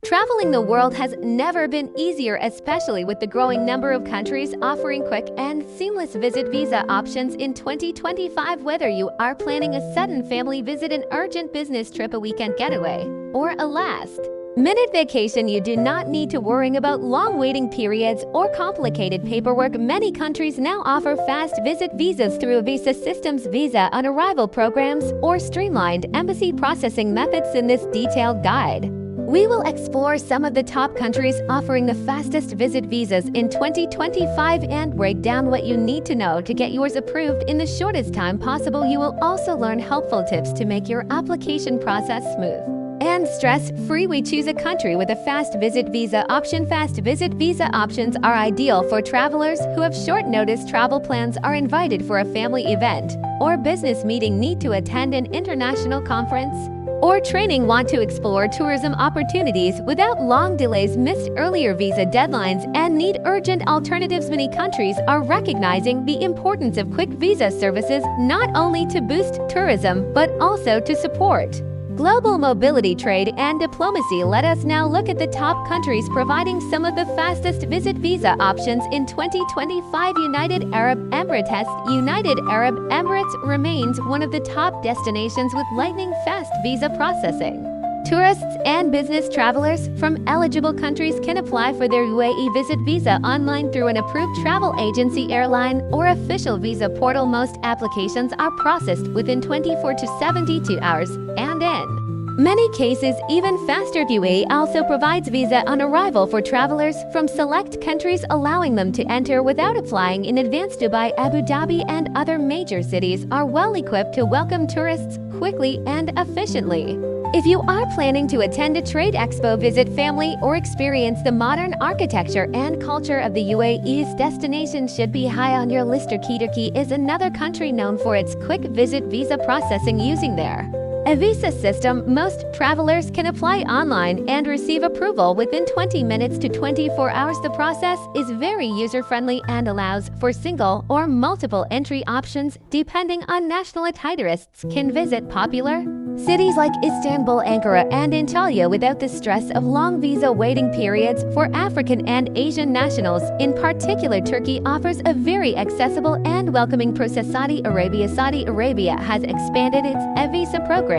Traveling the world has never been easier, especially with the growing number of countries offering quick and seamless visit visa options in 2025. Whether you are planning a sudden family visit, an urgent business trip, a weekend getaway, or a last-minute vacation, you do not need to worry about long waiting periods or complicated paperwork. Many countries now offer fast visit visas through visa systems, visa on arrival programs, or streamlined embassy processing methods. In this detailed guide, we will explore some of the top countries offering the fastest visit visas in 2025 and break down what you need to know to get yours approved in the shortest time possible. You will also learn helpful tips to make your application process smooth and stress-free. We choose a country with a fast visit visa option. Fast visit visa options are ideal for travelers who have short-notice travel plans, are invited for a family event or business meeting, need to attend an international conference or training, want to explore tourism opportunities without long delays, missed earlier visa deadlines, and need urgent alternatives. Many countries are recognizing the importance of quick visa services, not only to boost tourism but also to support global mobility, trade, and diplomacy. Let us now look at the top countries providing some of the fastest visit visa options in 2025. United Arab Emirates. United Arab Emirates remains one of the top destinations with lightning-fast visa processing. Tourists and business travelers from eligible countries can apply for their UAE visit visa online through an approved travel agency, airline, or official visa portal. Most applications are processed within 24 to 72 hours, and in many cases, even faster. UAE also provides visa on arrival for travelers from select countries, allowing them to enter without applying in advance. Dubai, Abu Dhabi, and other major cities are well equipped to welcome tourists quickly and efficiently. If you are planning to attend a trade expo, visit family, or experience the modern architecture and culture of the UAE's destination should be high on your list. Turkey is another country known for its quick visit visa processing. Using their visa system, most travelers can apply online and receive approval within 20 minutes to 24 hours. The process is very user-friendly and allows for single or multiple entry options depending on nationality. Tourists can visit popular cities like Istanbul, Ankara, and Antalya without the stress of long visa waiting periods. For African and Asian nationals, in particular, Turkey offers a very accessible and welcoming process. Saudi Arabia has expanded its visa program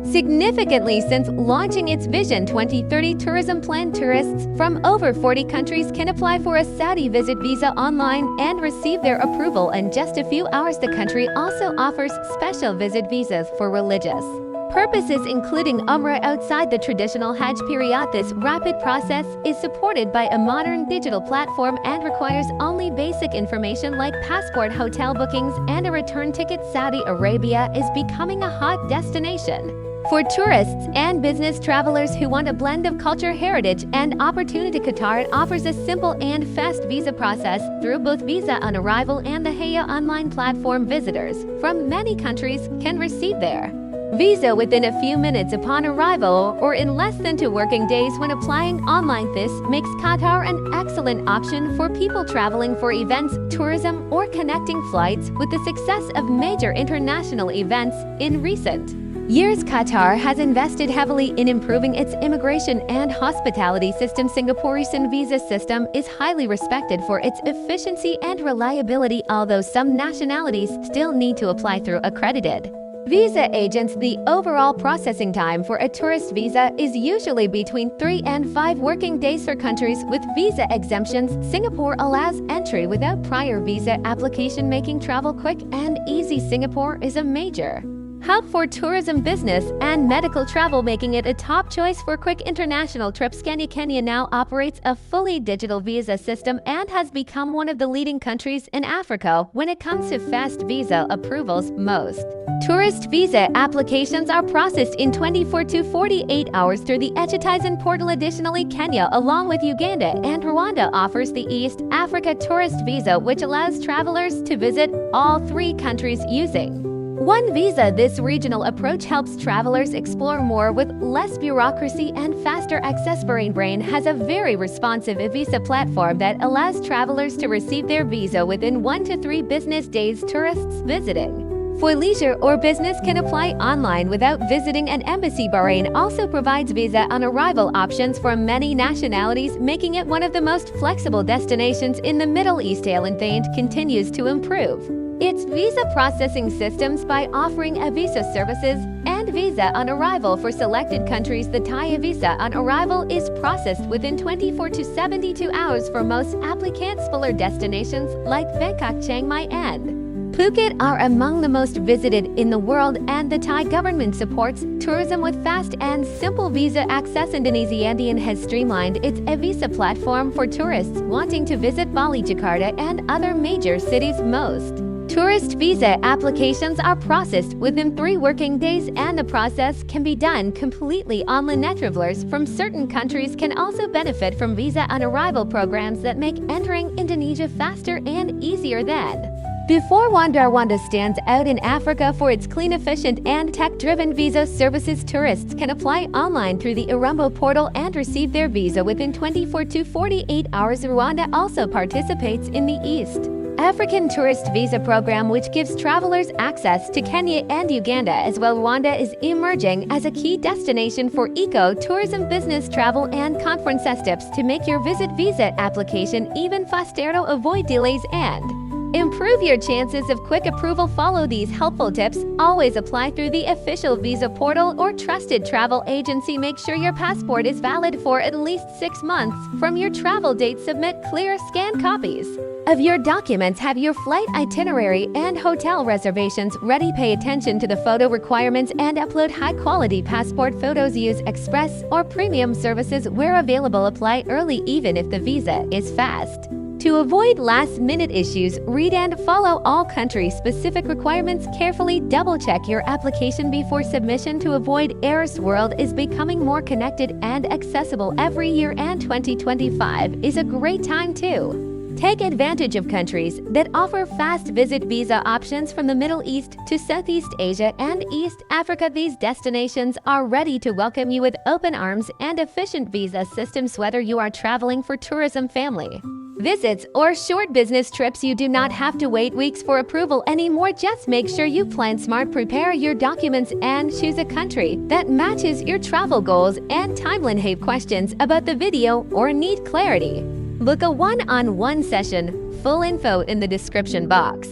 significantly since launching its Vision 2030 tourism plan. Tourists from over 40 countries can apply for a Saudi visit visa online and receive their approval in just a few hours. The country also offers special visit visas for religious purposes, including Umrah outside the traditional Hajj period. This rapid process is supported by a modern digital platform and requires only basic information like passport, hotel bookings, and a return ticket. Saudi Arabia is becoming a hot destination for tourists and business travelers who want a blend of culture, heritage, and opportunity. Qatar offers a simple and fast visa process through both visa on arrival and the Haya online platform. Visitors from many countries can receive their visa within a few minutes upon arrival or in less than 2 working days when applying online. This makes Qatar an excellent option for people traveling for events, tourism, or connecting flights. With the success of major international events in recent years, Qatar has invested heavily in improving its immigration and hospitality system. Singapore's visa system is highly respected for its efficiency and reliability, although some nationalities still need to apply through accredited visa agents. The overall processing time for a tourist visa is usually between 3 and 5 working days. For countries with visa exemptions, Singapore allows entry without prior visa application, making travel quick and easy. Singapore is a major hub for tourism, business, and medical travel, making it a top choice for quick international trips. Kenya now operates a fully digital visa system and has become one of the leading countries in Africa when it comes to fast visa approvals. Most tourist visa applications are processed in 24 to 48 hours through the eCitizen portal. Additionally, Kenya, along with Uganda and Rwanda, offers the East Africa Tourist Visa, which allows travelers to visit all 3 countries using one visa. This regional approach helps travelers explore more with less bureaucracy and faster access. Brain has a very responsive visa platform that allows travelers to receive their visa within 1 to 3 business days. Tourists visiting For leisure or business can apply online without visiting an embassy. Bahrain also provides visa on arrival options for many nationalities, making it one of the most flexible destinations in the Middle East. Thailand continues to improve its visa processing systems by offering visa services and visa on arrival for selected countries. The Thai visa on arrival is processed within 24 to 72 hours for most applicants. Popular destinations like Bangkok, Chiang Mai, and Phuket are among the most visited in the world, and the Thai government supports tourism with fast and simple visa access. Indonesia has streamlined its visa platform for tourists wanting to visit Bali, Jakarta, and other major cities. Most tourist visa applications are processed within 3 working days, and the process can be done completely online. Travelers from certain countries can also benefit from visa on arrival programs that make entering Indonesia faster and easier than before. Wanda stands out in Africa for its clean, efficient, and tech-driven visa services. Tourists can apply online through the Irumbo portal and receive their visa within 24 to 48 hours. Rwanda also participates in the East African Tourist Visa Program, which gives travelers access to Kenya and Uganda as well. Rwanda is emerging as a key destination for eco-tourism, business travel, and conference steps to make your visit visa application even faster. To avoid delays and improve your chances of quick approval, follow these helpful tips. Always apply through the official visa portal or trusted travel agency. Make sure your passport is valid for at least 6 months from your travel date. Submit clear scanned copies of your documents. Have your flight itinerary and hotel reservations ready. Pay attention to the photo requirements and upload high-quality passport photos. Use express or premium services where available. Apply early even if the visa is fast. To avoid last-minute issues, read and follow all country-specific requirements carefully. Double-check your application before submission to avoid errors. World is becoming more connected and accessible every year, and 2025 is a great time to take advantage of countries that offer fast visit visa options from the Middle East to Southeast Asia and East Africa. These destinations are ready to welcome you with open arms and efficient visa systems. Whether you are traveling for tourism, family visits, or short business trips, you do not have to wait weeks for approval anymore. Just make sure you plan smart, prepare your documents, and choose a country that matches your travel goals and timeline. Have questions about the video or need clarity? Book a one-on-one session. Full info in the description box.